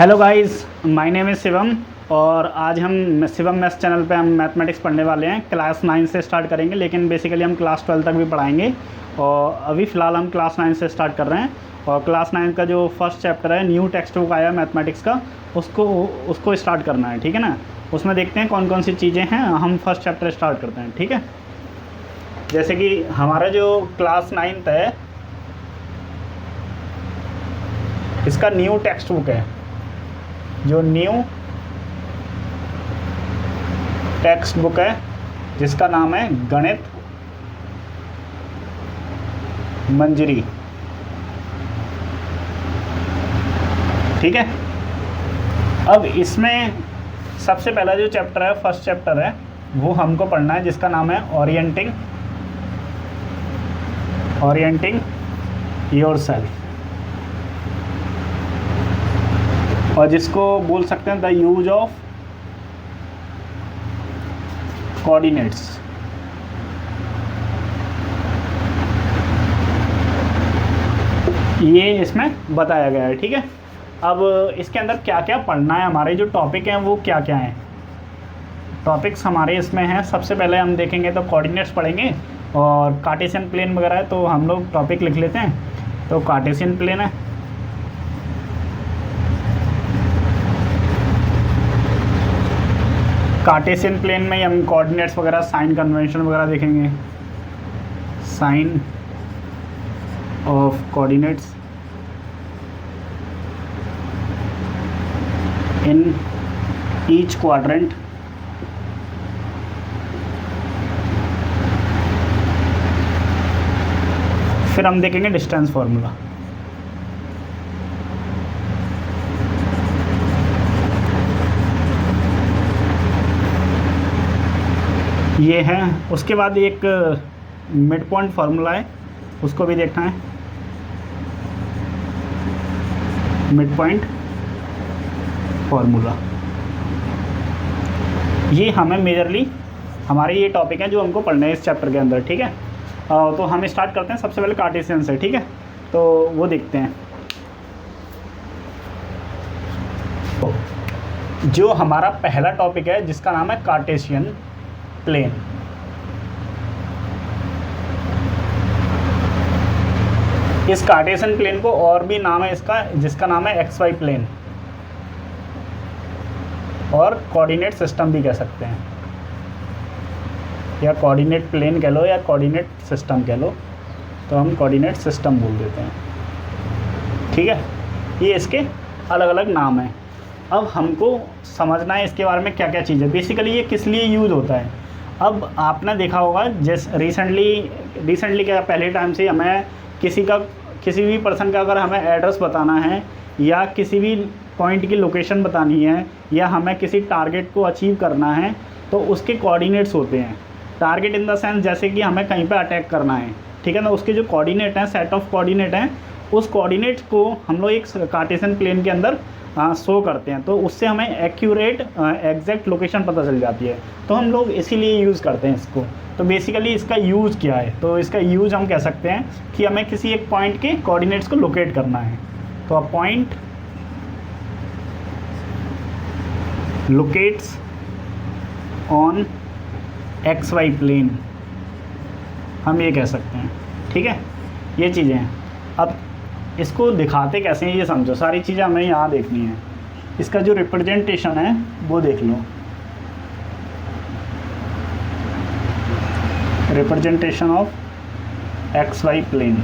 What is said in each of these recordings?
Hello guys, my name is Shivam और आज हम शिवम मैथ्स चैनल पे हम मैथमेटिक्स पढ़ने वाले हैं। क्लास 9 से स्टार्ट करेंगे, लेकिन बेसिकली हम क्लास 12 तक भी पढ़ाएंगे। और अभी फ़िलहाल हम क्लास 9 से स्टार्ट कर रहे हैं। और क्लास 9 का जो फर्स्ट चैप्टर है, न्यू टेक्स्ट बुक आया मैथमेटिक्स का, उसको स्टार्ट करना है। ठीक है ना। उसमें देखते हैं कौन कौन सी चीज़ें हैं। हम फर्स्ट चैप्टर स्टार्ट करते हैं। ठीक है। जैसे कि हमारा जो क्लास 9 है, इसका न्यू टेक्स्ट बुक है। जो न्यू टेक्स्ट बुक है जिसका नाम है गणित मंजरी। ठीक है। अब इसमें सबसे पहला जो चैप्टर है, फर्स्ट चैप्टर है, वो हमको पढ़ना है, जिसका नाम है ओरिएंटिंग योरसेल्फ, और जिसको बोल सकते हैं द यूज ऑफ कोऑर्डिनेट्स। ये इसमें बताया गया है। ठीक है। अब इसके अंदर क्या क्या पढ़ना है, हमारे जो टॉपिक हैं वो क्या क्या हैं। टॉपिक्स हमारे इसमें हैं, सबसे पहले हम देखेंगे तो कोऑर्डिनेट्स पढ़ेंगे, और कार्टेशियन प्लेन वगैरह है तो हम लोग टॉपिक लिख लेते हैं। तो कार्टेशियन प्लेन है, कार्टेशियन प्लेन में ही हम कोऑर्डिनेट्स वगैरह, साइन कन्वेंशन वगैरह देखेंगे। Sign of coordinates in each quadrant, फिर हम देखेंगे डिस्टेंस फार्मूला। ये है। उसके बाद एक मिड पॉइंट फार्मूला है, उसको भी देखना है। मिड पॉइंट फार्मूला, ये हमें मेजरली हमारे ये टॉपिक हैं जो हमको पढ़ने हैं इस चैप्टर के अंदर। ठीक है। तो हम स्टार्ट करते हैं सबसे पहले कार्टेशियन से। ठीक है। तो वो देखते हैं। जो हमारा पहला टॉपिक है जिसका नाम है कार्टेशियन प्लेन। इस कार्टेशियन प्लेन को और भी नाम है इसका, जिसका नाम है एक्स वाई प्लेन, और कोऑर्डिनेट सिस्टम भी कह सकते हैं, या कोऑर्डिनेट प्लेन कह लो या कोऑर्डिनेट सिस्टम कह लो। तो हम कोऑर्डिनेट सिस्टम बोल देते हैं। ठीक है। ये इसके अलग अलग नाम हैं। अब हमको समझना है इसके बारे में क्या क्या चीज़ है, बेसिकली ये किस लिए यूज़ होता है। अब आपने देखा होगा जैसे रिसेंटली क्या, पहले टाइम से हमें किसी भी पर्सन का अगर हमें एड्रेस बताना है, या किसी भी पॉइंट की लोकेशन बतानी है, या हमें किसी टारगेट को अचीव करना है, तो उसके कोऑर्डिनेट्स होते हैं। टारगेट इन द सेंस जैसे कि हमें कहीं पे अटैक करना है। ठीक है ना। उसके जो कोऑर्डिनेट हैं, सेट ऑफ कोऑर्डिनेट हैं, उस कोऑर्डिनेट्स को हम लोग एक कार्टेशियन प्लेन के अंदर शो करते हैं। तो उससे हमें एक्यूरेट एग्जैक्ट लोकेशन पता चल जाती है। तो हम लोग इसीलिए यूज़ करते हैं इसको। तो बेसिकली इसका यूज़ क्या है, तो इसका यूज़ हम कह सकते हैं कि हमें किसी एक पॉइंट के कोऑर्डिनेट्स को लोकेट करना है। तो a point locates on x Y plane, हम ये कह सकते हैं। ठीक है। ये चीज़ें हैं। अब इसको दिखाते कैसे हैं ये समझो, सारी चीज़ें हमें यहाँ देखनी है। इसका जो रिप्रेजेंटेशन है वो देख लो। Representation of X Y plane.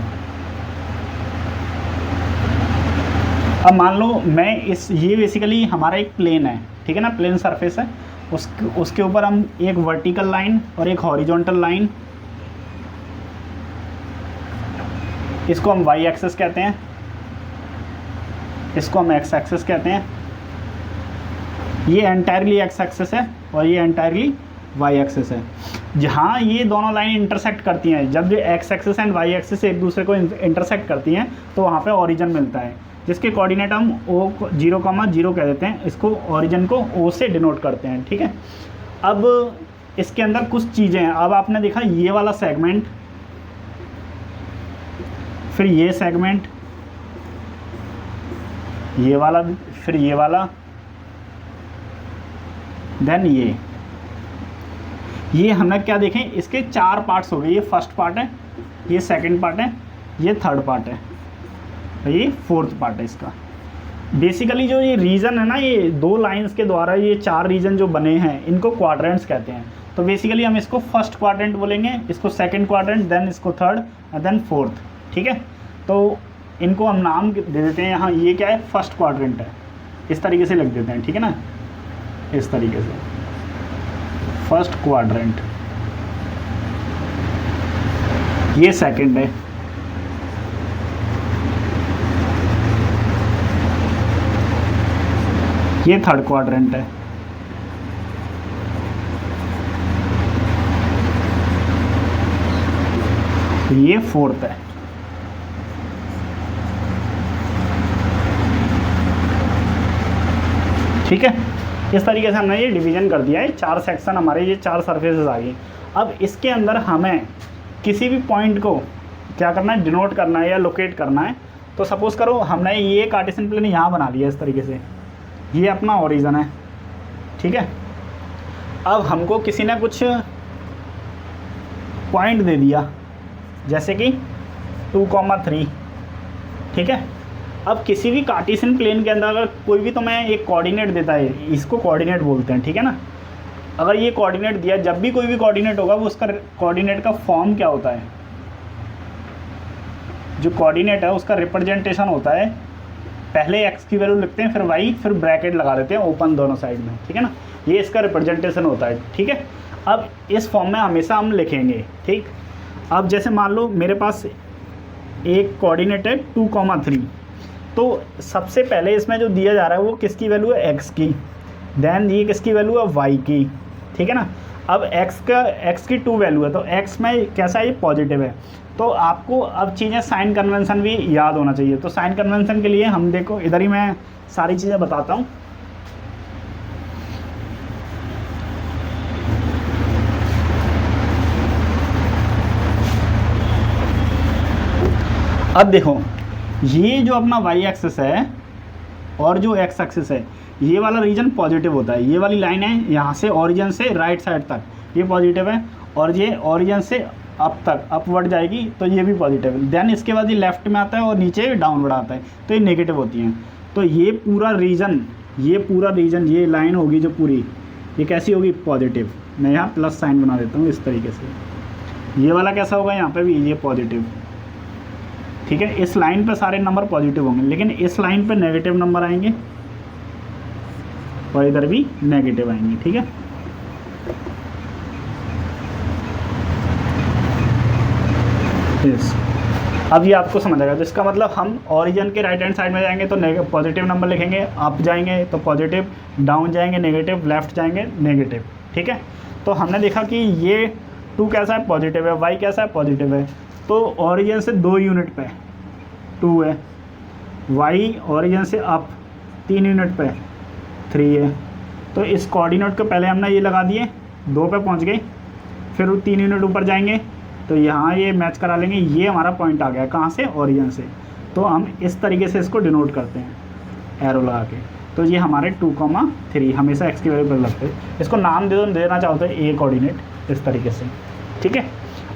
अब मान लो ये बेसिकली हमारा एक प्लेन है। ठीक है ना। प्लेन सरफेस है, उसके ऊपर हम एक वर्टिकल लाइन और एक हॉरिजॉन्टल लाइन, इसको हम वाई एक्सिस कहते हैं, इसको हम एक्स एक्सिस कहते हैं। ये एंटायरली एक्स एक्सिस है और ये एंटायरली वाई एक्सिस है। जहाँ ये दोनों लाइन इंटरसेक्ट करती हैं, जब ये x axis and y axis एक दूसरे को इंटरसेक्ट करती हैं, तो वहाँ पे ओरिजिन मिलता है, जिसके कोऑर्डिनेट हम ओ 0,0 कह देते हैं। इसको ओरिजिन को ओ से डिनोट करते हैं। ठीक है। अब इसके अंदर कुछ चीज़ें हैं। अब आपने देखा ये वाला सेगमेंट, फिर ये सेगमेंट, ये वाला, फिर ये वाला, देन ये हमने क्या देखें, इसके 4 पार्ट्स हो गए। ये फर्स्ट पार्ट है, ये सेकंड पार्ट है, ये थर्ड पार्ट है, ये फोर्थ पार्ट है इसका। बेसिकली जो ये रीजन है ना, ये 2 लाइंस के द्वारा ये 4 रीजन जो बने हैं इनको क्वाड्रेंट्स कहते हैं। तो बेसिकली हम इसको फर्स्ट क्वाड्रेंट बोलेंगे, इसको सेकंड क्वाड्रेंट, देन इसको थर्ड, देन फोर्थ। ठीक है, तो इनको हम नाम दे देते हैं। यहाँ ये क्या है, फर्स्ट क्वाड्रेंट है, इस तरीके से लिख देते हैं। ठीक है ना, इस तरीके से फर्स्ट क्वाड्रेंट। ये सेकंड है, ये थर्ड क्वाड्रेंट है, ये फोर्थ है। ठीक है, इस तरीके से हमने ये डिवीजन कर दिया है। 4 सेक्शन हमारे, ये 4 सरफेसेस आ गई। अब इसके अंदर हमें किसी भी पॉइंट को क्या करना है, डिनोट करना है या लोकेट करना है। तो सपोज करो हमने ये कार्टेशियन प्लेन यहाँ बना लिया इस तरीके से, ये अपना ओरिजिन है। ठीक है, अब हमको किसी ने कुछ पॉइंट दे दिया, जैसे कि 2,3। ठीक है, अब किसी भी कार्टेशियन प्लेन के अंदर अगर कोई भी तुम्हें एक कोऑर्डिनेट देता है, इसको कोऑर्डिनेट बोलते हैं। ठीक है ना, अगर ये कोऑर्डिनेट दिया, जब भी कोई भी कोऑर्डिनेट होगा वो उसका कोऑर्डिनेट का फॉर्म क्या होता है, जो कोऑर्डिनेट है उसका रिप्रेजेंटेशन होता है, पहले x की वैल्यू लिखते हैं, फिर y, फिर ब्रैकेट लगा देते हैं ओपन दोनों साइड में। ठीक है ना, ये इसका रिप्रेजेंटेशन होता है। ठीक है, अब इस फॉर्म में हमेशा हम लिखेंगे। ठीक, अब जैसे मान लो मेरे पास एक कोऑर्डिनेट है 2,3, तो सबसे पहले इसमें जो दिया जा रहा है वो किसकी वैल्यू है, x की, देन ये किसकी वैल्यू है, y की। ठीक है ना, अब x की 2 वैल्यू है, तो x में कैसा है, ये पॉजिटिव है। तो आपको अब चीज़ें साइन कन्वेंशन भी याद होना चाहिए। तो साइन कन्वेंशन के लिए हम देखो, इधर ही मैं सारी चीज़ें बताता हूँ। अब देखो, ये जो अपना y एक्सिस है और जो x एक्सिस है, ये वाला रीजन पॉजिटिव होता है। ये वाली लाइन है यहाँ से ओरिजिन से राइट साइड तक, ये पॉजिटिव है, और ये ओरिजिन से अप तक अपवर्ड जाएगी तो ये भी पॉजिटिव है। देन इसके बाद ये लेफ्ट में आता है और नीचे डाउनवर्ड आता है, तो ये नेगेटिव होती हैं। तो ये पूरा रीजन, ये लाइन होगी जो पूरी, ये कैसी होगी, पॉजिटिव। मैं यहाँ प्लस साइन बना देता हूँ इस तरीके से। ये वाला कैसा होगा, यहाँ पे भी ये पॉजिटिव। ठीक है, इस लाइन पे सारे नंबर पॉजिटिव होंगे, लेकिन इस लाइन पे नेगेटिव नंबर आएंगे और इधर भी नेगेटिव आएंगे। ठीक है, यस, अब ये आपको समझ आएगा। जिसका मतलब हम ओरिजिन के राइट हैंड साइड में जाएंगे तो पॉजिटिव नंबर लिखेंगे, अप जाएंगे तो पॉजिटिव, डाउन जाएंगे नेगेटिव, लेफ्ट जाएंगे नेगेटिव। ठीक है, तो हमने देखा कि ये 2 कैसा है, पॉजिटिव है, y कैसा है, पॉजिटिव है। तो ओरिजिन से 2 यूनिट पे 2 है, y ओरिजिन से अप 3 यूनिट पे 3 है। तो इस कोऑर्डिनेट को पहले हमने ये लगा दिए, 2 पे पहुंच गए, फिर 3 यूनिट ऊपर जाएंगे तो यहाँ ये मैच करा लेंगे, ये हमारा पॉइंट आ गया कहाँ से, ओरिजिन से। तो हम इस तरीके से इसको डिनोट करते हैं एरो लगा के। तो ये हमारे 2,3 हमेशा x की वैल्यू पर लगते हैं। इसको नाम देना चाहो तो a कोऑर्डिनेट, इस तरीके से। ठीक है,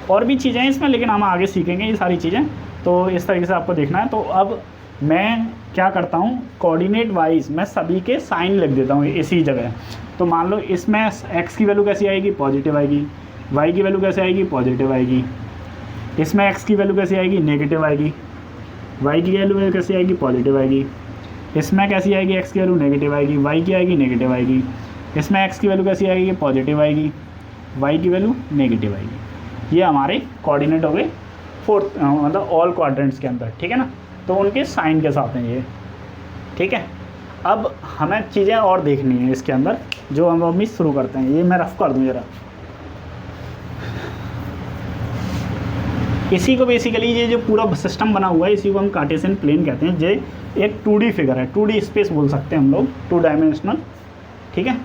और भी चीज़ें हैं इसमें, लेकिन हम आगे सीखेंगे ये सारी चीज़ें। तो इस तरीके से आपको देखना है। तो अब मैं क्या करता हूँ, कोऑर्डिनेट वाइज मैं सभी के साइन लिख देता हूँ इसी जगह। तो मान लो इसमें x की वैल्यू कैसी आएगी, पॉजिटिव आएगी, y की वैल्यू कैसे आएगी, पॉजिटिव आएगी, इसमें x की वैल्यू कैसी आएगी, नेगेटिव आएगी, y की वैल्यू कैसी आएगी, पॉजिटिव आएगी, इसमें कैसी आएगी, x की वैल्यू नेगेटिव आएगी, y की आएगी नेगेटिव आएगी, इसमें x की वैल्यू कैसी आएगी, पॉजिटिव आएगी, y की वैल्यू नेगेटिव आएगी। ये हमारे कोऑर्डिनेट हो गए फोर्थ, मतलब ऑल क्वाड्रेंट्स के अंदर। ठीक है ना, तो उनके साइन के साथ हैं ये। ठीक है, अब हमें चीज़ें और देखनी है इसके अंदर, जो हम अभी शुरू करते हैं। ये मैं रफ कर दूँ ज़रा। इसी को बेसिकली ये जो पूरा सिस्टम बना हुआ है, इसी को हम कार्टेशियन प्लेन कहते हैं। ये एक 2D फिगर है, 2D स्पेस बोल सकते हैं हम लोग, 2 डायमेंशनल। ठीक है,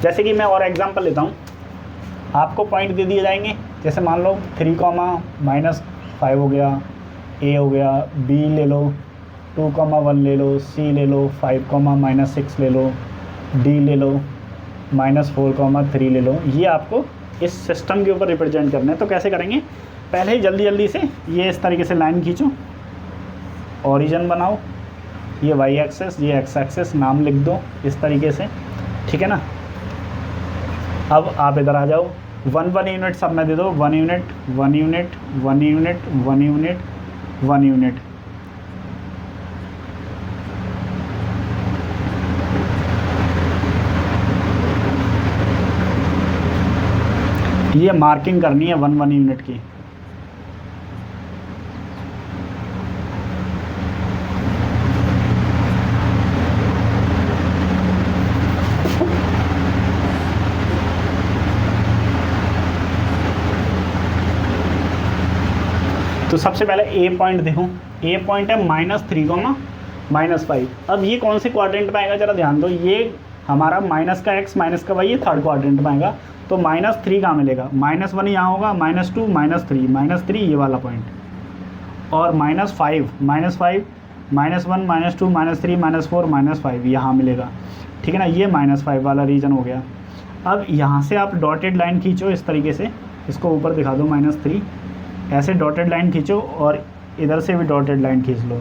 जैसे कि मैं और एग्जांपल लेता हूँ, आपको पॉइंट दे दिए जाएंगे। जैसे मान लो 3, -5 हो गया, A हो गया, B ले लो, 2,1 ले लो, C ले लो, 5,-6 ले लो, D ले लो, -4,3 ले लो। ये आपको इस सिस्टम के ऊपर रिप्रेजेंट करना है। तो कैसे करेंगे, पहले ही जल्दी से ये इस तरीके से लाइन खींचो, ओरिजिन बनाओ, ये वाई एक्सेस, ये एक्स एक्सेस, नाम लिख दो इस तरीके से, ठीक है ना। अब आप इधर आ जाओ, 1 यूनिट सब में दे दो, 1 unit 1 unit 1 unit 1 unit 1 unit. ये मार्किंग करनी है 1 यूनिट की। तो सबसे पहले ए पॉइंट देखो, ए पॉइंट है -3, -5। अब ये कौन से क्वाड्रेंट में आएगा जरा ध्यान दो, ये हमारा माइनस का x माइनस का y ये थर्ड क्वाड्रेंट में आएगा। तो -3 कहाँ मिलेगा, -1 यहाँ होगा, -2 -3 ये वाला पॉइंट, और -5 -1 -2 -3 -4 -5 यहाँ मिलेगा, ठीक है ना। ये -5 वाला रीजन हो गया। अब यहाँ से आप डॉटेड लाइन खींचो इस तरीके से, इसको ऊपर दिखा दो -3, ऐसे डॉटेड लाइन खींचो और इधर से भी डॉटेड लाइन खींच लो।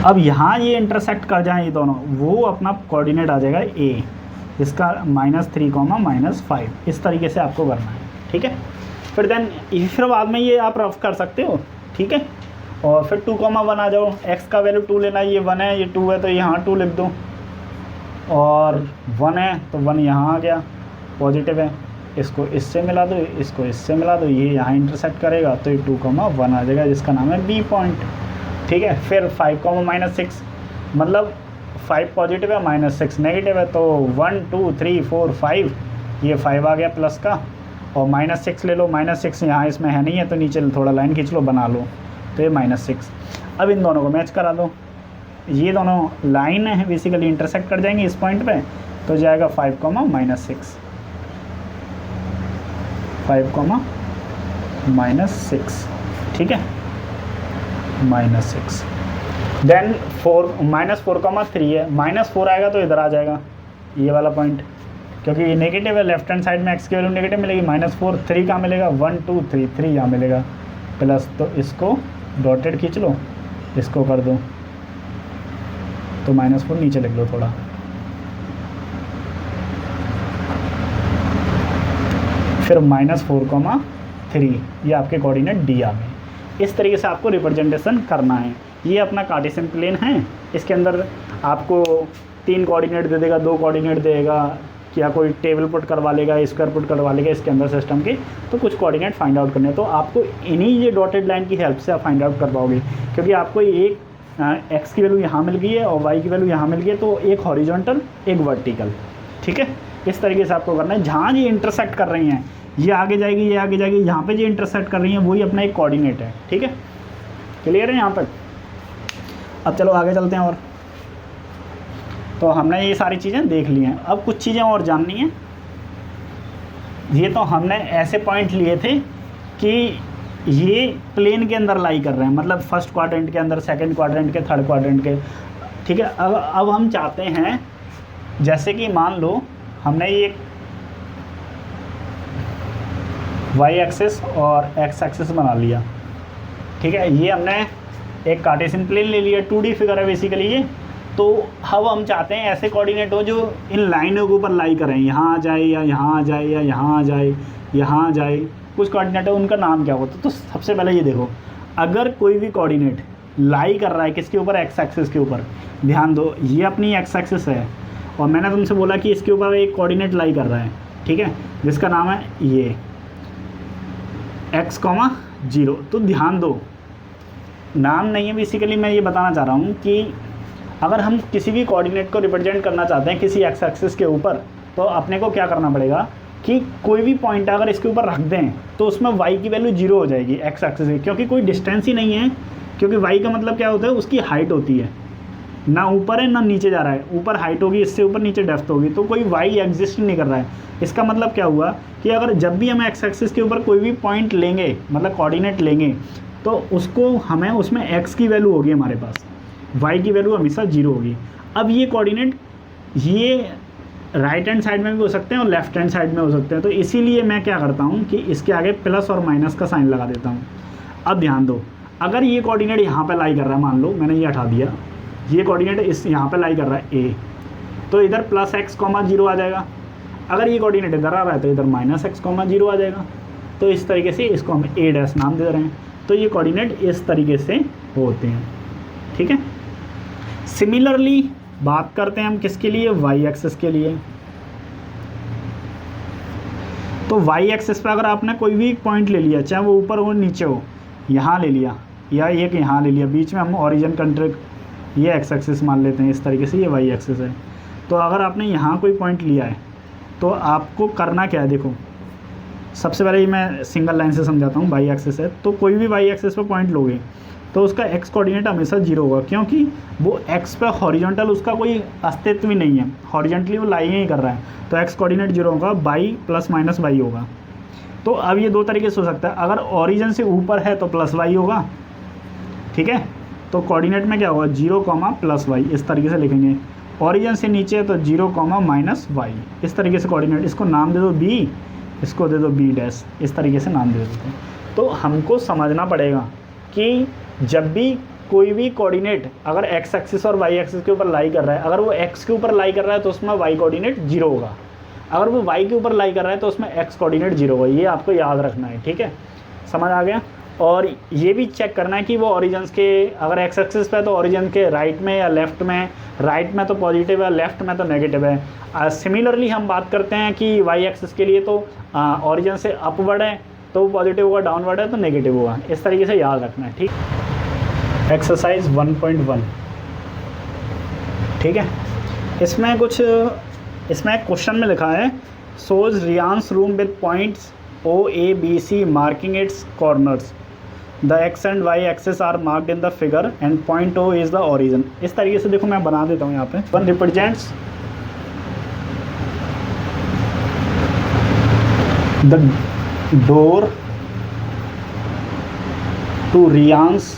अब यहाँ ये इंटरसेक्ट कर जाएं ये दोनों, वो अपना कोऑर्डिनेट आ जाएगा ए, इसका -3, -5 इस तरीके से आपको करना है, ठीक है। फिर बाद में ये आप रफ कर सकते हो, ठीक है। और फिर 2,1 आ जाओ, x का वैल्यू 2 लेना, ये 1 है, ये 2 है, तो यहाँ 2 लिख दो, और 1 है तो 1 यहाँ आ गया, पॉजिटिव है, इसको इससे मिला दो, इसको इससे मिला दो, ये यहाँ इंटरसेक्ट करेगा, तो ये 2,1 आ जाएगा, जिसका नाम है बी पॉइंट, ठीक है। फिर 5,-6 मतलब 5 पॉजिटिव है, -6 नेगेटिव है, तो 1 2 3 4 5, ये 5 आ गया प्लस का, और -6 ले लो, -6 यहाँ इसमें है नहीं है, तो नीचे थोड़ा लाइन खींच लो, बना लो, तो ये -6। अब इन दोनों को मैच करा दो, ये दोनों लाइन है बेसिकली इंटरसेक्ट कर जाएंगे इस पॉइंट पे, तो जाएगा 5, -6 5, -6, ठीक है, -6। देन 4-4,3 है, -4 आएगा तो इधर आ जाएगा ये वाला पॉइंट, क्योंकि ये नेगेटिव है, लेफ्ट हैंड साइड में x की वैल्यू नेगेटिव मिलेगी, -4 3 कहाँ मिलेगा, 1 2 3 3 यहाँ मिलेगा प्लस, तो इसको डॉटेड खींच लो, इसको कर दो, तो -4 नीचे लिख लो थोड़ा। फिर -4,3 ये आपके कोऑर्डिनेट डी आ गए। इस तरीके से आपको रिप्रेजेंटेशन करना है। ये अपना कार्टेशियन प्लेन है, इसके अंदर आपको 3 कोऑर्डिनेट दे देगा, 2 कोऑर्डिनेट देगा, या कोई टेबल पुट करवा लेगा, स्क्वायर पुट करवा लेगा इसके अंदर सिस्टम के, तो कुछ कोऑर्डिनेट फाइंड आउट करने हैं। तो आपको इन्हीं ये डॉटेड लाइन की हेल्प से आप फाइंड आउट कर पाओगे, क्योंकि आपको एक x की वैल्यू यहाँ मिल गई है और y की वैल्यू यहाँ मिल गई है, तो एक हॉरिजॉन्टल एक वर्टिकल, ठीक है। इस तरीके से आपको करना है। जहाँ ये इंटरसेक्ट कर रही हैं, ये आगे जाएगी, ये आगे जाएगी, यहाँ पे जो इंटरसेक्ट कर रही हैं वही अपना एक कोऑर्डिनेट है, ठीक है। क्लियर है यहाँ तक? अब चलो आगे चलते हैं। और तो हमने ये सारी चीज़ें देख ली हैं, अब कुछ चीज़ें और जाननी हैं। ये तो हमने ऐसे पॉइंट लिए थे कि ये प्लेन के अंदर लाई कर रहे हैं, मतलब फर्स्ट क्वाड्रेंट के अंदर, सेकंड क्वाड्रेंट के, थर्ड क्वाड्रेंट के, ठीक है। अब हम चाहते हैं, जैसे कि मान लो हमने ये वाई एक्सिस और एक्स एक्सिस बना लिया, ठीक है। ये हमने एक कार्टेशियन प्लेन ले लिया, 2D फिगर है बेसिकली ये। तो अब हम चाहते हैं ऐसे कोऑर्डिनेट हो जो इन लाइनों के ऊपर लाई करें, यहाँ आ जाए या यहाँ आ जाए या यहाँ आ जाए, यहाँ आ जाए, कुछ कोऑर्डिनेट है, उनका नाम क्या होता है। तो सबसे पहले ये देखो, अगर कोई भी कोऑर्डिनेट लाई कर रहा है किसके ऊपर, एक्स एक्सिस के ऊपर, ध्यान दो ये अपनी एक्स एक्सिस है, और मैंने तुमसे बोला कि इसके ऊपर एक कोऑर्डिनेट लाई कर रहा है, ठीक है, जिसका नाम है ये x, 0। तो ध्यान दो, नाम नहीं है बेसिकली, मैं ये बताना चाह रहा हूँ कि अगर हम किसी भी कोऑर्डिनेट को रिप्रेजेंट करना चाहते हैं किसी एक्स एक्सिस के ऊपर, तो अपने को क्या करना पड़ेगा कि कोई भी पॉइंट अगर इसके ऊपर रख दें तो उसमें y की वैल्यू 0 हो जाएगी एक्स एक्सिस की, क्योंकि कोई डिस्टेंस ही नहीं है, क्योंकि y का मतलब क्या होता है, उसकी हाइट होती है, ना ऊपर है ना नीचे जा रहा है, ऊपर हाइट होगी, इससे ऊपर नीचे डेप्थ होगी, तो कोई वाई एग्जिस्ट नहीं कर रहा है। इसका मतलब क्या हुआ कि अगर जब भी हम एक्स एक्सिस के ऊपर कोई भी पॉइंट लेंगे, मतलब कोऑर्डिनेट लेंगे, तो उसको हमें उसमें एक्स की वैल्यू होगी हमारे पास, वाई की वैल्यू हमेशा 0 होगी। अब ये कोऑर्डिनेट ये राइट हैंड साइड में भी हो सकते हैं और लेफ्ट हैंड साइड में हो सकते हैं, तो इसीलिए मैं क्या करता हूँ कि इसके आगे प्लस और माइनस का साइन लगा देता हूँ। अब ध्यान दो, अगर ये कोऑर्डिनेट यहाँ पे लाई कर रहा है, मान लो मैंने ये हटा दिया, ये कोऑर्डिनेट इस यहाँ पे लाई कर रहा है ए, तो इधर प्लस एक्स कॉमा 0 आ जाएगा। अगर ये कोऑर्डिनेट इधर आ रहा है तो इधर माइनस एक्स कॉमा 0 आ जाएगा। तो इस तरीके से इसको हम ए डैश नाम दे रहे हैं। तो ये कोऑर्डिनेट इस तरीके से होते हैं, ठीक है। सिमिलरली बात करते हैं हम किसके लिए, वाई एक्सिस के लिए। तो वाई एक्सिस पे अगर आपने कोई भी पॉइंट ले लिया, चाहे वो ऊपर हो नीचे हो, यहाँ ले लिया या एक यहाँ ले लिया, बीच में हम ओरिजिन कंट्री ये एक्स एक्सिस मान लेते हैं, इस तरीके से ये वाई एक्सिस है। तो अगर आपने यहाँ कोई पॉइंट लिया है तो आपको करना क्या है, देखो सबसे पहले ये मैं सिंगल लाइन से समझाता हूँ। वाई एक्सिस है तो कोई भी वाई एक्सिस पे पॉइंट लोगे तो उसका एक्स कोऑर्डिनेट हमेशा 0 होगा, क्योंकि वो एक्स पे हॉरिजॉन्टल उसका कोई अस्तित्व ही नहीं है, हॉरिजॉन्टली वो लाई ही कर रहा है, तो एक्स कोऑर्डिनेट 0 होगा, बाई प्लस माइनस वाई होगा। तो अब ये दो तरीके से हो सकता है, अगर ओरिजिन से ऊपर है तो प्लस वाई होगा, ठीक है, तो कोऑर्डिनेट में क्या होगा 0 कॉमा प्लस वाई, इस तरीके से लिखेंगे। ओरिजिन से नीचे है तो 0 कॉमा माइनस वाई, इस तरीके से कोऑर्डिनेट। इसको नाम दे दो बी, इसको दे दो बी डैश, इस तरीके से नाम दे देते हैं। तो हमको समझना पड़ेगा कि जब भी कोई भी कोऑर्डिनेट अगर एक्स एक्सिस और वाई एक्सिस के ऊपर लाई कर रहा है, अगर वो एक्स के ऊपर लाई कर रहा है तो उसमें वाई कोऑर्डिनेट 0 होगा, अगर वो वाई के ऊपर लाई कर रहा है तो उसमें एक्स कोऑर्डिनेट 0 होगा। ये आपको याद रखना है, ठीक है, समझ आ गया। और ये भी चेक करना है कि वो ओरिजिन के, अगर एक्स एक्सिस पे है तो ओरिजिन के राइट में या लेफ्ट में, राइट में तो पॉजिटिव है, लेफ्ट में तो नेगेटिव है। सिमिलरली हम बात करते हैं कि वाई एक्सिस के लिए तो ओरिजिन से अपवर्ड है तो पॉजिटिव होगा, डाउनवर्ड है तो नेगेटिव होगा, इस तरीके से याद रखना है, ठीक। एक्सरसाइज 1.1, ठीक है, इसमें क्वेश्चन में लिखा है shows Ryan's room with points O, A, B, C marking its corners. The x and y axis are marked in the figure and point O is the origin. इस तरीके से देखो मैं बना देता हूँ यहाँ पे। One represents the door to Rian's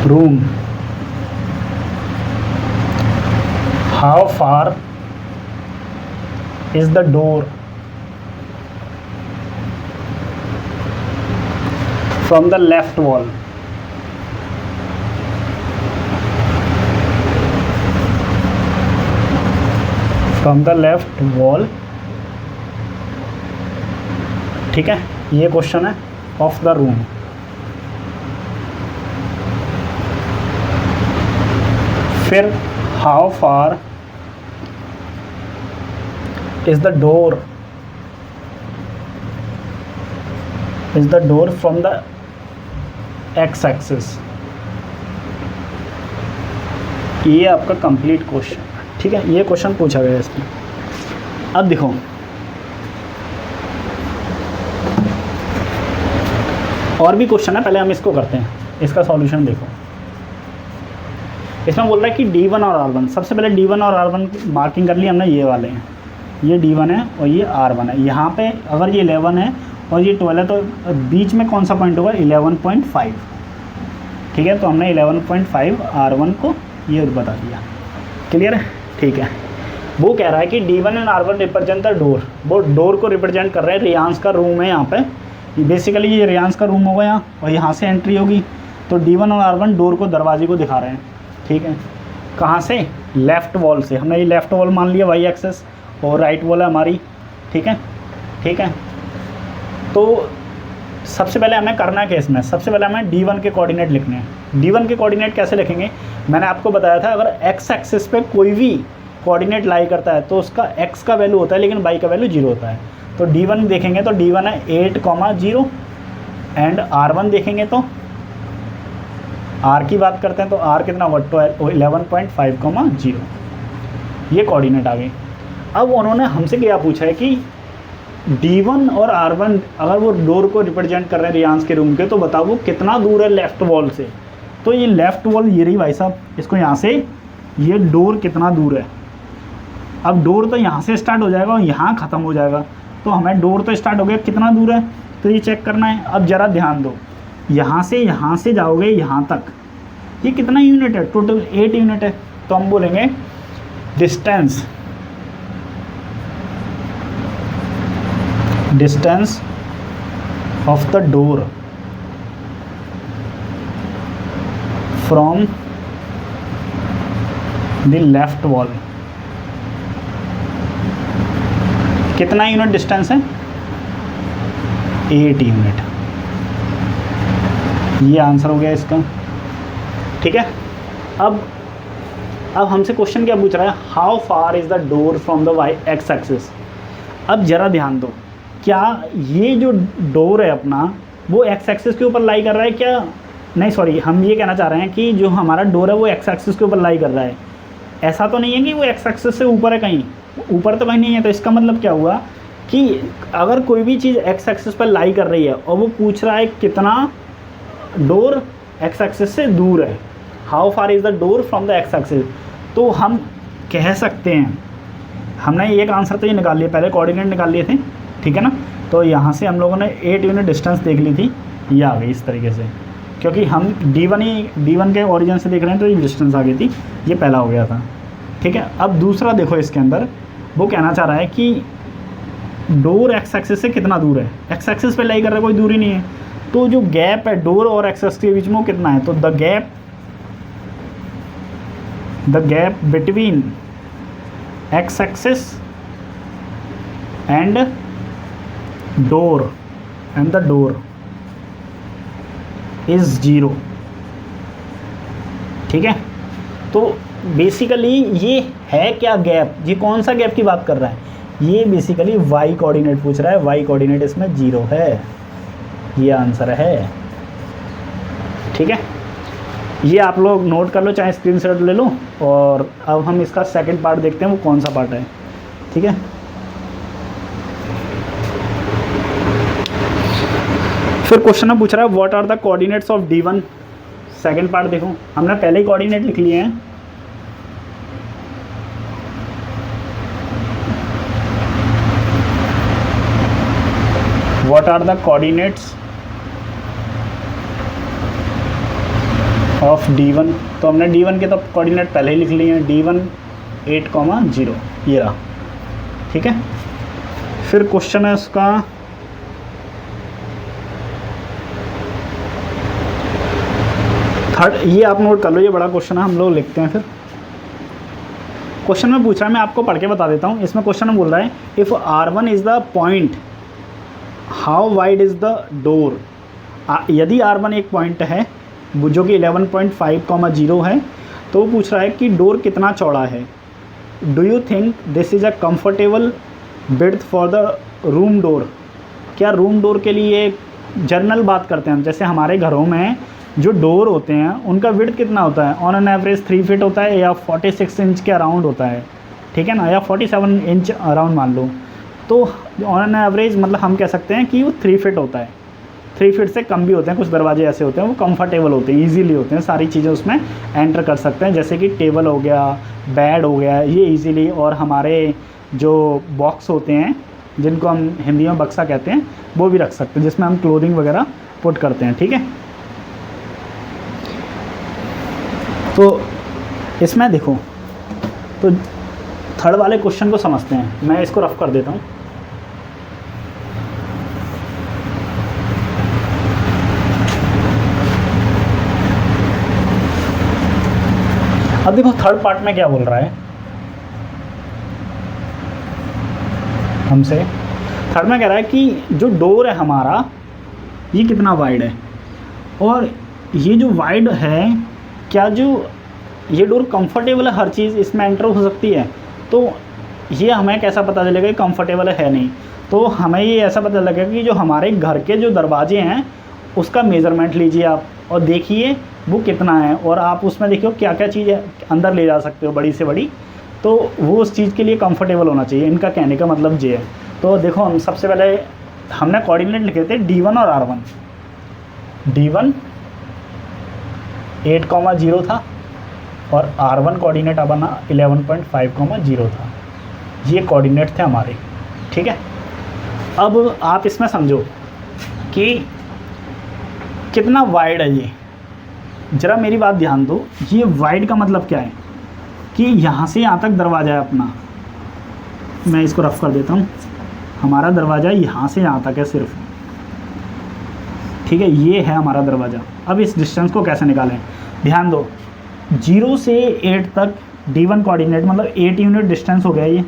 room. How far is the door from the left wall? From the left wall, ठीक है, ये क्वेश्चन है ऑफ द रूम। फिर how far is the door from the x axis। ये आपका complete question, ठीक है, ये क्वेश्चन पूछा गया है इसमें। अब देखो और भी क्वेश्चन है, पहले हम इसको करते हैं, इसका सॉल्यूशन देखो। इसमें बोल रहा है कि D1 और R1, सबसे पहले D1 और R1 मार्किंग कर ली हमने, ये वाले हैं, ये D1 है और ये R1 है। यहाँ पे अगर ये 11 है और ये 12 है तो बीच में कौन सा पॉइंट होगा 11.5, ठीक है, तो हमने 11.5 R1 को ये बता दिया, क्लियर है, ठीक है। वो कह रहा है कि D1 and R1 represent the door, वो डोर को रिप्रेजेंट कर रहे हैं, रियांस का रूम है यहाँ पे, बेसिकली ये रियांस का रूम होगा यहाँ, और यहाँ से एंट्री होगी, तो D1 और R1 डोर को, दरवाजे को दिखा रहे हैं, ठीक है। कहाँ से, लेफ़्ट वॉल से, हमने ये लेफ़्ट वॉल मान लिया वाई एक्सेस और राइट वॉल है हमारी, ठीक है, ठीक है। तो सबसे पहले हमें करना है केस में, सबसे पहले हमें D1 के कोऑर्डिनेट लिखने हैं। D1 के कोऑर्डिनेट कैसे लिखेंगे, मैंने आपको बताया था, अगर एक्स एक्सिस पे कोई भी कोऑर्डिनेट लाई करता है तो उसका एक्स का वैल्यू होता है लेकिन वाई का वैल्यू 0 होता है। तो D1 देखेंगे तो D1 है 8,0 एंड R1 देखेंगे तो R की बात करते हैं तो R कितना होगा 11.5,0, ये कोऑर्डिनेट आ गए। अब उन्होंने हमसे क्या पूछा है कि D1 और R1 अगर वो डोर को रिप्रेजेंट कर रहे हैं रियांस के रूम के, तो बताओ वो कितना दूर है लेफ़्ट वॉल से। तो ये लेफ़्ट वॉल ये रही भाई साहब, इसको यहाँ से ये डोर कितना दूर है। अब डोर तो यहाँ से स्टार्ट हो जाएगा और यहाँ ख़त्म हो जाएगा, तो हमें डोर तो स्टार्ट हो गया, कितना दूर है तो ये चेक करना है। अब ज़रा ध्यान दो, यहाँ से जाओगे यहाँ तक, ये कितना यूनिट है, टोटल 8 यूनिट है। तो हम बोलेंगे distance of the door from the left wall, कितना यूनिट डिस्टेंस है, 8 यूनिट। ये आंसर हो गया इसका, ठीक है। अब हमसे क्वेश्चन क्या पूछ रहा है, how far is the door from the y x axis. अब ज़रा ध्यान दो, क्या ये जो डोर है अपना वो एक्स एक्सिस के ऊपर लाई कर रहा है क्या, नहीं सॉरी, हम ये कहना चाह रहे हैं कि जो हमारा डोर है वो एक्स एक्सिस के ऊपर लाई कर रहा है। ऐसा तो नहीं है कि वो एक्स एक्सिस से ऊपर है, कहीं ऊपर तो कहीं नहीं है। तो इसका मतलब क्या हुआ कि अगर कोई भी चीज़ एक्स एक्सिस पर लाई कर रही है और वो पूछ रहा है कितना डोर एक्स एक्सिस से दूर है, how far is the door from the x axis, तो हम कह सकते हैं, हमने एक आंसर तो ये निकाल लिया, पहले कोऑर्डिनेट निकाल लिए थे, ठीक है ना। तो यहाँ से हम लोगों ने 8 यूनिट डिस्टेंस देख ली थी, ये आ गई इस तरीके से, क्योंकि हम D1 के ओरिजिन से देख रहे हैं तो ये डिस्टेंस आ गई थी, ये पहला हो गया था, ठीक है। अब दूसरा देखो, इसके अंदर वो कहना चाह रहा है कि डोर एक्स एक्सिस से कितना दूर है, एक्स एक्सिस पे लाई कर रहा है, कोई दूरी नहीं है। तो जो गैप है डोर और एक्स एक्सिस के बीच में वो कितना है, तो the gap between x axis and door is 0, ठीक है। तो बेसिकली ये है क्या गैप, ये कौन सा गैप की बात कर रहा है, ये बेसिकली वाई कोऑर्डिनेट पूछ रहा है, वाई कोऑर्डिनेट इसमें 0 है, ये आंसर है, ठीक है। ये आप लोग नोट कर लो, चाहे स्क्रीनशॉट ले लो। और अब हम इसका सेकंड पार्ट देखते हैं, वो कौन सा पार्ट है, ठीक है। फिर क्वेश्चन में पूछ रहा है what are the coordinates of D1, second part देखो, हमने पहले ही कोऑर्डिनेट लिख लिए हैं। What are the coordinates of D1, तो हमने D1 के तो कोऑर्डिनेट पहले ही लिख लिए हैं, D1 8,0, ये रहा, ठीक है। फिर क्वेश्चन है उसका थर्ड, ये आप नोट कर लो, ये बड़ा क्वेश्चन है, हम लोग लिखते हैं। फिर क्वेश्चन में पूछ रहा है, मैं आपको पढ़ के बता देता हूँ। इसमें क्वेश्चन में बोल रहा है if R1 is the point how wide is the door, यदि R1 एक पॉइंट है जो कि 11.5,0 है, तो वो पूछ रहा है कि डोर कितना चौड़ा है। Do you think this is a comfortable width for the room door, क्या रूम डोर के लिए जनरल बात करते हैं हम, जैसे हमारे घरों में जो डोर होते हैं उनका विड्थ कितना होता है, ऑन एन एवरेज 3 फीट होता है या 46 इंच के अराउंड होता है, ठीक है ना, या 47 इंच अराउंड मान लो। तो ऑन एन एवरेज मतलब हम कह सकते हैं कि वो 3 फीट होता है, 3 फीट से कम भी होते हैं, कुछ दरवाजे ऐसे होते हैं वो कंफर्टेबल होते हैं, ईजीली होते हैं, सारी चीज़ें उसमें एंटर कर सकते हैं, जैसे कि टेबल हो गया, बेड हो गया, ये ईजीली, और हमारे जो बॉक्स होते हैं जिनको हम हिंदी में बक्सा कहते हैं वो भी रख सकते हैं, जिसमें हम क्लोथिंग वगैरह पुट करते हैं, ठीक है। तो इसमें देखो, तो थर्ड वाले क्वेश्चन को समझते हैं, मैं इसको रफ कर देता हूँ। अब देखो थर्ड पार्ट में क्या बोल रहा है हमसे, थर्ड में कह रहा है कि जो डोर है हमारा ये कितना वाइड है, और ये जो वाइड है, क्या जो ये डोर कंफर्टेबल है, हर चीज़ इसमें एंटर हो सकती है। तो ये हमें कैसा पता चलेगा कि कंफर्टेबल है नहीं, तो हमें ये ऐसा पता लगेगा कि जो हमारे घर के जो दरवाजे हैं उसका मेज़रमेंट लीजिए आप और देखिए वो कितना है, और आप उसमें देखिए क्या क्या चीज़ अंदर ले जा सकते हो बड़ी से बड़ी, तो वो उस चीज़ के लिए कंफर्टेबल होना चाहिए। इनका कहने का मतलब ये है। तो देखो हम सबसे पहले हमने कोऑर्डिनेट लिखे थे D1 और R1। D1 8,0 था और R1 कोऑर्डिनेट बना 11.5,0 था। ये कोऑर्डिनेट थे हमारे, ठीक है। अब आप इसमें समझो कि कितना वाइड है ये, ज़रा मेरी बात ध्यान दो। ये वाइड का मतलब क्या है कि यहाँ से यहाँ तक दरवाज़ा है अपना, मैं इसको रफ कर देता हूँ। हमारा दरवाज़ा यहाँ से यहाँ तक है सिर्फ, ठीक है, ये है हमारा दरवाज़ा। अब इस डिस्टेंस को कैसे निकालें, ध्यान दो। 0 से 8 तक D1 कोऑर्डिनेट मतलब 8 यूनिट डिस्टेंस हो गया, ये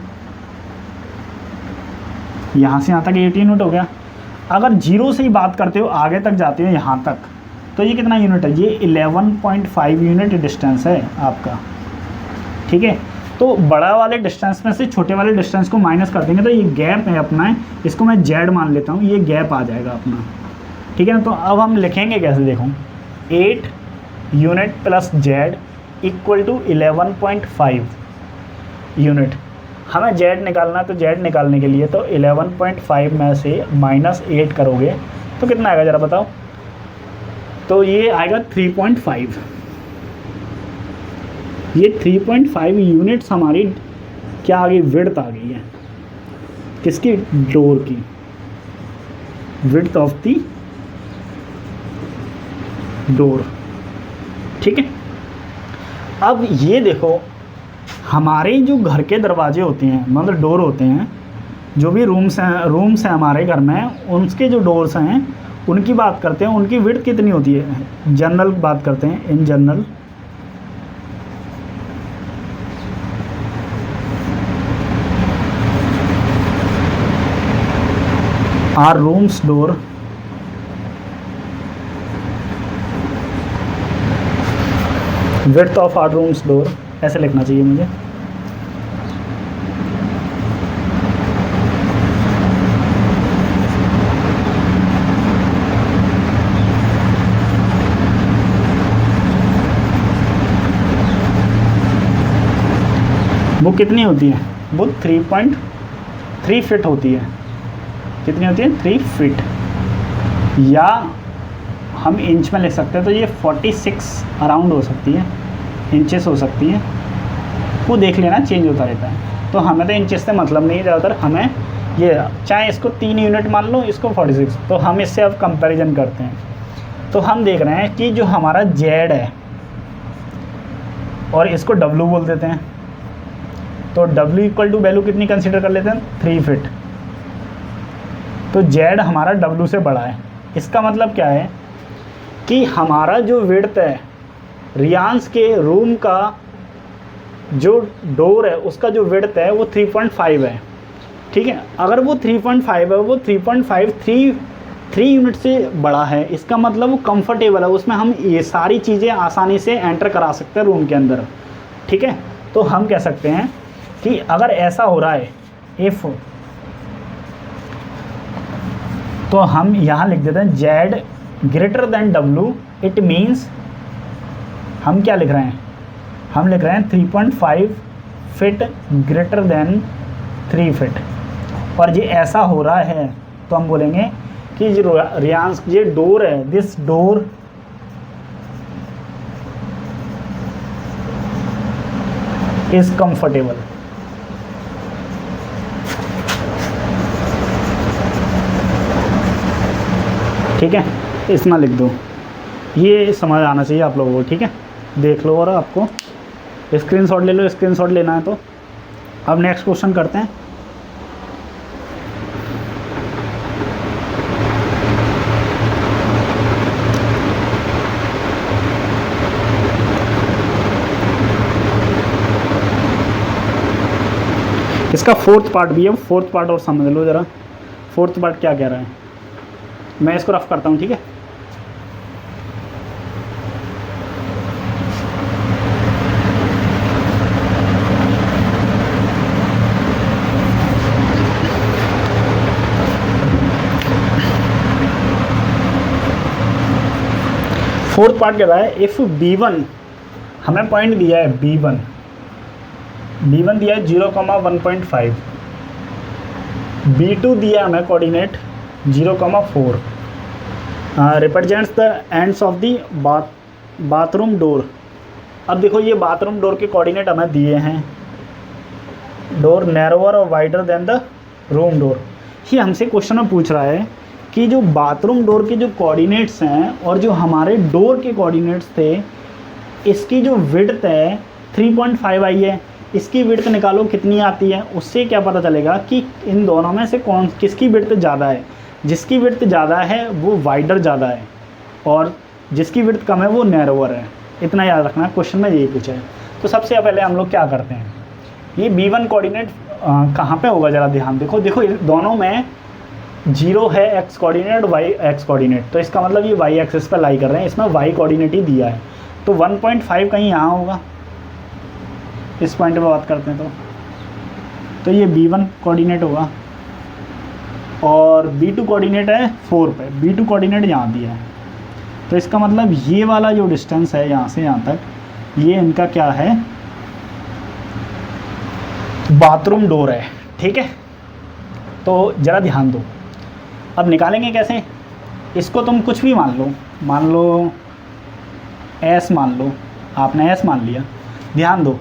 यहाँ से यहाँ तक 8 यूनिट हो गया। अगर 0 से ही बात करते हो, आगे तक जाते हो यहाँ तक, तो ये कितना यूनिट है, ये 11.5 यूनिट डिस्टेंस है आपका, ठीक है। तो बड़ा वाले डिस्टेंस में से छोटे वाले डिस्टेंस को माइनस कर देंगे तो ये गैप है अपना, इसको मैं Z मान लेता हूँ, ये गैप आ जाएगा अपना, ठीक है ना। तो अब हम लिखेंगे कैसे, देखो 8 unit plus Z equal to 11.5 unit. हमें Z निकालना है, तो Z निकालने के लिए तो 11.5 में से -8 करोगे तो कितना आएगा ज़रा बताओ। तो ये आएगा 3.5। ये 3.5 यूनिट्स हमारी क्या आ गई, विड्थ आ गई है, किसकी, डोर की, विड्थ ऑफ दी डोर, ठीक है। अब ये देखो हमारे जो घर के दरवाजे होते हैं, मतलब डोर होते हैं, जो भी रूम्स हैं हमारे घर में, उनके जो डोर्स हैं उनकी बात करते हैं, उनकी विड्थ कितनी होती है, जनरल बात करते हैं। In general our rooms door width of our rooms door, ऐसे लिखना चाहिए मुझे। वो कितनी होती है, वो 3.3 फिट होती है। कितनी होती है, 3 फिट, या हम इंच में लिख सकते हैं तो ये 46 अराउंड हो सकती है, इंचेस हो सकती है, वो देख लेना, चेंज होता रहता है। तो हमें तो इंचेस से मतलब नहीं, ज़्यादातर हमें ये, चाहे इसको 3 यूनिट मान लो, इसको 46, तो हम इससे अब कंपैरिजन करते हैं। तो हम देख रहे हैं कि जो हमारा Z है और इसको W बोल देते हैं, तो W इक्वल टू वैल्यू कितनी कंसिडर कर लेते हैं, 3 फिट। तो Z हमारा W से बड़ा है। इसका मतलब क्या है कि हमारा जो विड्थ है, रियांश के रूम का जो डोर है उसका जो विड्थ है वो 3.5 है, ठीक है। अगर वो 3.5 है, वो 3 यूनिट से बड़ा है, इसका मतलब वो कंफर्टेबल है, उसमें हम ये सारी चीज़ें आसानी से एंटर करा सकते हैं रूम के अंदर, ठीक है। तो हम कह सकते हैं कि अगर ऐसा हो रहा है, इफ़, तो हम यहाँ लिख देते हैं Z greater than W, it means हम क्या लिख रहे हैं, हम लिख रहे हैं 3.5 फिट ग्रेटर देन 3 फिट। और ये ऐसा हो रहा है तो हम बोलेंगे कि जो रियांश ये डोर है, दिस डोर इज कंफर्टेबल, ठीक है। इसमें लिख दो, ये समझ आना चाहिए आप लोगों को, ठीक है। देख लो और आपको स्क्रीनशॉट ले लो, स्क्रीनशॉट लेना है तो। अब नेक्स्ट क्वेश्चन करते हैं। इसका 4th पार्ट भी है, 4th पार्ट और समझ लो ज़रा। 4th पार्ट क्या कह रहा है, मैं इसको रफ करता हूँ, ठीक है। फोर्थ पार्ट कह रहा है, इफ़ B1, हमें पॉइंट दिया है B1 दिया है 0,1.5, B2 दिया हमें coordinate 0,4, represents the ends of the bathroom door. अब देखो ये बाथरूम डोर के कोऑर्डिनेट हमें दिए हैं, डोर नैरोअर और wider than the room door. ये हमसे क्वेश्चन में पूछ रहा है कि जो बाथरूम डोर के जो कोऑर्डिनेट्स हैं और जो हमारे डोर के कोऑर्डिनेट्स थे, इसकी जो विड्थ है 3.5 आई है, इसकी विड्थ निकालो कितनी आती है। उससे क्या पता चलेगा कि इन दोनों में से किसकी विड्थ ज़्यादा है। जिसकी विड्थ ज़्यादा है वो वाइडर ज़्यादा है और जिसकी विड्थ कम है वो नैरोअर है। इतना याद रखना, क्वेश्चन में यही पूछा है। तो सबसे पहले हम लोग क्या करते हैं, ये B1 कोऑर्डिनेट कहाँ पे होगा ज़रा ध्यान देखो दोनों में 0 है x coordinate, y x coordinate, तो इसका मतलब ये वाई एक्सिस पर लाई कर रहे हैं, इसमें वाई कोऑर्डिनेट ही दिया है। तो 1.5 कहीं यहाँ होगा, इस पॉइंट पे बात करते हैं तो ये B1 कोऑर्डिनेट होगा और B2 कोऑर्डिनेट है 4 पे, B2 कोऑर्डिनेट यहाँ दिया है। तो इसका मतलब ये वाला जो डिस्टेंस है यहाँ से यहाँ तक, ये इनका क्या है, बाथरूम डोर है। ठीक है, तो ज़रा ध्यान दो। अब निकालेंगे कैसे, इसको तुम कुछ भी मान लो S मान लो, आपने S मान लिया। ध्यान दो,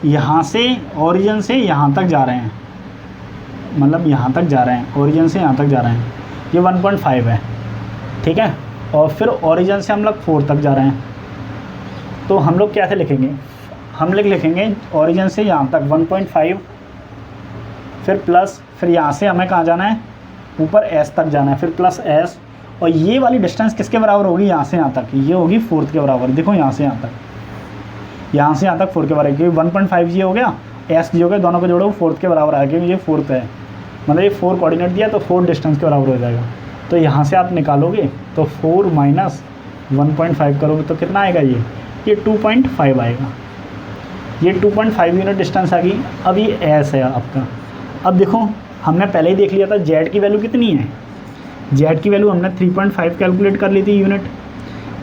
यहाँ से ओरिजिन से यहाँ तक जा रहे हैं, मतलब यहाँ तक जा रहे हैं, ओरिजिन से यहाँ तक जा रहे हैं, ये 1.5 है। ठीक है, और फिर ओरिजिन से हम लोग 4 तक जा रहे हैं, तो हम लोग कैसे लिखेंगे, हम लोग लिखेंगे ओरिजिन से यहाँ तक 1.5, फिर प्लस, फिर यहाँ से हमें कहाँ जाना है, ऊपर S तक जाना है, फिर प्लस S, और ये वाली डिस्टेंस किसके बराबर होगी, यहाँ से यहाँ तक, ये होगी 4 के बराबर। देखो यहाँ से यहाँ तक 4 के बराबर, क्योंकि 1.5 ये हो गया, S जो हो गया, दोनों को जोड़ो 4 के बराबर आया, क्योंकि ये 4 है, मतलब ये 4 कोऑर्डिनेट दिया तो 4 डिस्टेंस के बराबर हो जाएगा। तो यहाँ से आप निकालोगे तो 4 माइनस 1.5 करोगे तो कितना आएगा, ये 2.5 आएगा। ये 2.5 यूनिट डिस्टेंस आ गई। अब ये S है आपका। अब देखो हमने पहले ही देख लिया था Z की वैल्यू कितनी है, Z की वैल्यू हमने 3.5 कैलकुलेट कर ली थी यूनिट,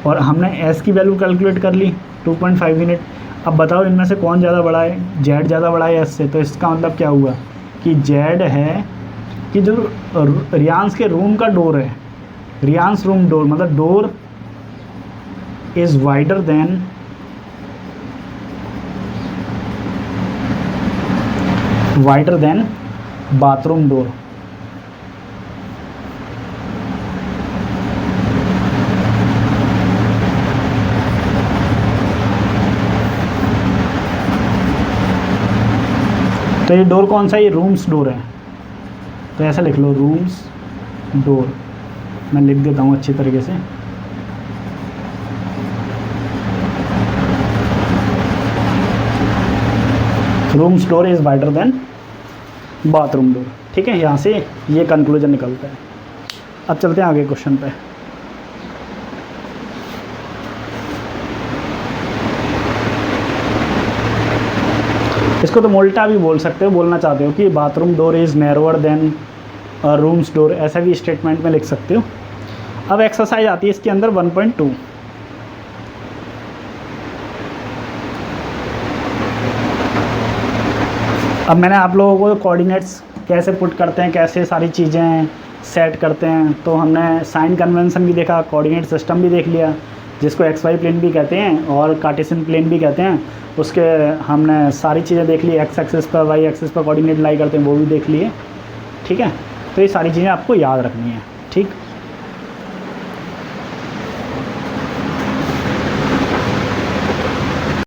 और हमने S की वैल्यू कैलकुलेट कर ली 2.5 यूनिट। अब बताओ इनमें से कौन ज़्यादा बड़ा है, Z ज़्यादा बड़ा है S से। तो इसका मतलब क्या हुआ कि Z है कि जो रियांस के रूम का डोर है, रियांस रूम डोर, मतलब door is wider than bathroom door. तो ये डोर कौन सा है, ये रूम्स डोर है, तो ऐसा लिख लो रूम्स डोर। मैं लिख देता हूँ अच्छी तरीके से। Rooms door is wider than bathroom door. ठीक है, यहाँ से ये कंक्लूजन निकलता है। अब चलते हैं आगे क्वेश्चन पे। इसको तो उल्टा भी बोल सकते हो, बोलना चाहते हो कि bathroom door is narrower than rooms door, ऐसा भी स्टेटमेंट में लिख सकते हो। अब एक्सरसाइज आती है इसके अंदर 1.2। अब मैंने आप लोगों को कोऑर्डिनेट्स कैसे पुट करते हैं, कैसे सारी चीज़ें सेट करते हैं, तो हमने साइन कन्वेंशन भी देखा, कोऑर्डिनेट सिस्टम भी देख लिया, जिसको XY प्लेन भी कहते हैं और कार्टेशियन प्लेन भी कहते हैं। उसके हमने सारी चीज़ें देख ली, X एक्सिस पर Y एक्सिस पर कोऑर्डिनेट लाई करते हैं वो भी देख लिए। ठीक है, तो ये सारी चीज़ें आपको याद रखनी है। ठीक।